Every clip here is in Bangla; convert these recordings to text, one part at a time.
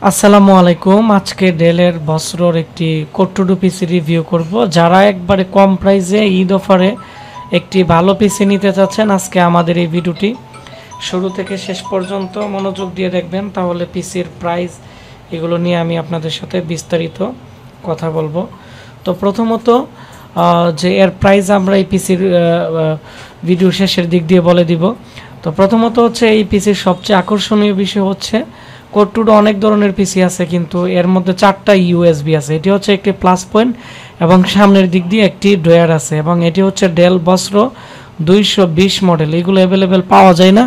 আসসালামু আলাইকুম। আজকে ডেলের বছরের একটি কোট্টুডু পিসি রিভিউ করব। যারা একবারে কম প্রাইসে ঈদ অফারে একটি ভালো পিসি নিতে চাচ্ছেন, আজকে আমাদের এই ভিডিওটি শুরু থেকে শেষ পর্যন্ত মনোযোগ দিয়ে দেখবেন, তাহলে পিসির প্রাইস এগুলো নিয়ে আমি আপনাদের সাথে বিস্তারিত কথা বলবো। তো প্রথমত যে এর প্রাইস আমরা এই পিসির ভিডিও শেষের দিক দিয়ে বলে দিব। তো প্রথমত হচ্ছে এই পিসির সবচেয়ে আকর্ষণীয় বিষয় হচ্ছে কোট্টুডু অনেক ধরনের পিসি আছে, কিন্তু এর মধ্যে 4টা ইউএসবি আছে। এটি হচ্ছে একটি প্লাস পয়েন্ট এবং সামনের দিক দিয়ে একটি ড্রয়ার আছে, এবং এটি হচ্ছে ডেল বস্ত্র 220 মডেল। এগুলো অ্যাভেলেবেল পাওয়া যায় না।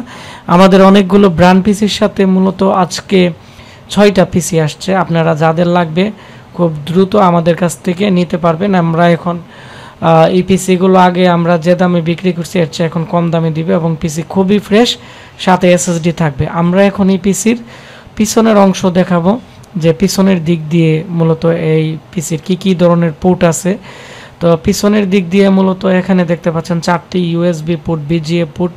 আমাদের অনেকগুলো ব্র্যান্ড পিসির সাথে মূলত আজকে 6টা পিসি আসছে। আপনারা যাদের লাগবে খুব দ্রুত আমাদের কাছ থেকে নিতে পারবেন। আমরা এখন এই পিসিগুলো আগে আমরা যে দামে বিক্রি করছি এর চেয়ে এখন কম দামে দিবে, এবং পিসি খুবই ফ্রেশ, সাথে এসএসডি থাকবে। আমরা এখন এই পিসির পিছনের অংশ দেখাবো, যে পিছনের দিক দিয়ে মূলত এই পিসির কি ধরনের পোর্ট আছে। তো পিছনের দিক দিয়ে মূলত এখানে দেখতে পাচ্ছেন 4টি USB port, VGA port,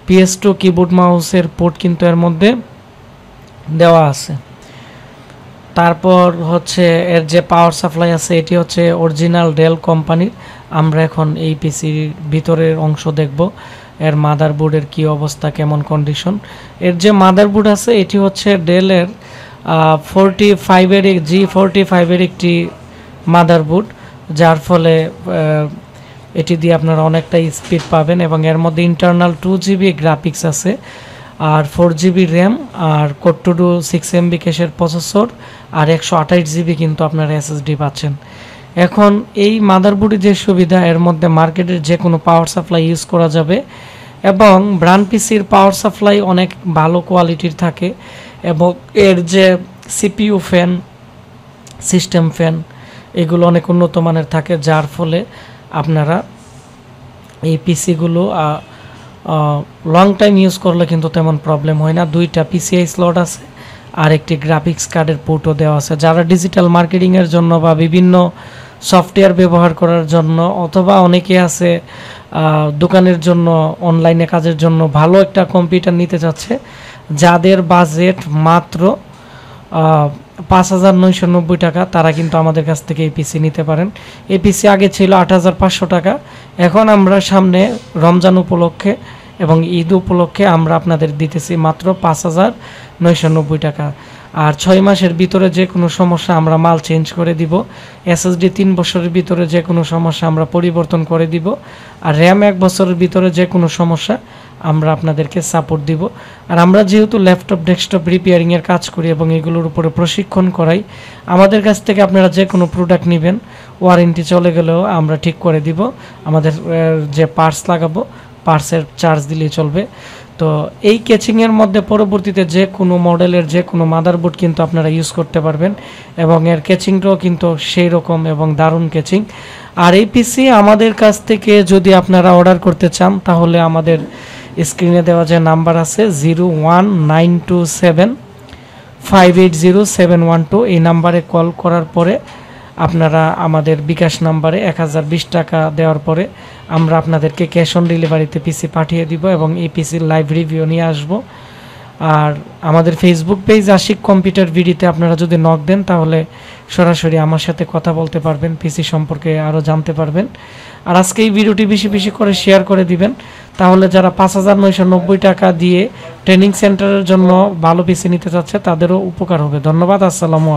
PS2 keyboard মাউসের পোর্ট কিন্তু এর মধ্যে দেওয়া আছে। তারপর হচ্ছে এর যে পাওয়ার সাপ্লাই আছে, এটি হচ্ছে অরিজিনাল ডেল কোম্পানির। আমরা এখন এই পিসির ভিতরের অংশ দেখব, এর মাদারবোর্ডের কি অবস্থা, কেমন কন্ডিশন। এর যে মাদারবোর্ড আছে এটি হচ্ছে ডেলের 45-এর G45-এর একটি মাদারবোর্ড, যার ফলে এটি দিয়ে আপনারা অনেকটা স্পিড পাবেন, এবং এর মধ্যে ইন্টারনাল 2GB গ্রাফিক্স আছে, আর 4GB র্যাম, আর কোট্টুডু 6MB ক্যাশের প্রসেসর, আর 128GB কিন্তু আপনারা এসএসডি পাচ্ছেন। এখন এই মাদারবোর্ডের যে সুবিধা, এর মধ্যে মার্কেটের যে কোনো পাওয়ার সাপ্লাই ইউজ করা যাবে, এবং ব্র্যান্ড পিসির পাওয়ার সাপ্লাই অনেক ভালো কোয়ালিটির থাকে, এবং এর যে সিপিইউ ফ্যান, সিস্টেম ফ্যান, এগুলো অনেক উন্নত মানের থাকে, যার ফলে আপনারা এই পিসিগুলো লং টাইম ইউজ করলে কিন্তু তেমন প্রবলেম হয় না। 2টা PCI স্লট আছে, আর একটি গ্রাফিক্স কার্ডের পোর্টও দেওয়া আছে। যারা ডিজিটাল মার্কেটিংয়ের জন্য বা বিভিন্ন সফটওয়্যার ব্যবহার করার জন্য, অথবা অনেকে আছে দোকানের জন্য, অনলাইনে কাজের জন্য ভালো একটা কম্পিউটার নিতে চাচ্ছে, যাদের বাজেট মাত্র 5,990 টাকা, তারা কিন্তু আমাদের কাছ থেকে এই পিসি নিতে পারেন। এই পিসি আগে ছিল 8,500 টাকা। এখন আমরা সামনে রমজান উপলক্ষে এবং ঈদ উপলক্ষে আমরা আপনাদের দিতেছি মাত্র 5,990 টাকা। আর 6 মাসের ভিতরে যে কোনো সমস্যা আমরা মাল চেঞ্জ করে দিব। এসএসডি 3 বছরের ভিতরে যে কোনো সমস্যা আমরা পরিবর্তন করে দিব, আর র্যাম 1 বছরের ভিতরে যে কোনো সমস্যা আমরা আপনাদেরকে সাপোর্ট দিব। আর আমরা যেহেতু ল্যাপটপ, ডেস্কটপ রিপেয়ারিংয়ের কাজ করি এবং এগুলোর উপরে প্রশিক্ষণ করাই, আমাদের কাছ থেকে আপনারা যে কোনো প্রোডাক্ট নেবেন, ওয়ারেন্টি চলে গেলেও আমরা ঠিক করে দিব। আমাদের যে পার্টস লাগাবো, পার্টসের চার্জ দিলেই চলবে। তো এই কেচিংয়ের মধ্যে পরবর্তীতে যে কোনো মডেলের যে কোনো মাদারবোর্ড কিন্তু আপনারা ইউজ করতে পারবেন, এবং এর কেচিংটাও কিন্তু সেই রকম এবং দারুণ কেচিং। আর এই পিসি আমাদের কাছ থেকে যদি আপনারা অর্ডার করতে চান, তাহলে আমাদের স্ক্রিনে দেওয়া যে নাম্বার আছে 01927580712, এই নাম্বারে কল করার পরে আপনারা আমাদের বিকাশ নাম্বারে 1020 টাকা দেওয়ার পরে আমরা আপনাদেরকে ক্যাশ অন ডেলিভারিতে পিসি পাঠিয়ে দিব, এবং এই পিসির লাইভ রিভিউ নিয়ে আসব। আর আমাদের ফেসবুক পেজ আশিক কম্পিউটার ভিডিওতে আপনারা যদি নক দেন, তাহলে সরাসরি আমার সাথে কথা বলতে পারবেন, পিসি সম্পর্কে আরও জানতে পারবেন। আর আজকে এই ভিডিওটি বেশি বেশি করে শেয়ার করে দিবেন, তাহলে যারা 5,990 টাকা দিয়ে ট্রেনিং সেন্টারের জন্য ভালো পিসি নিতে চাচ্ছে তাদেরও উপকার হবে। ধন্যবাদ। আসসালামু আলাইকুম।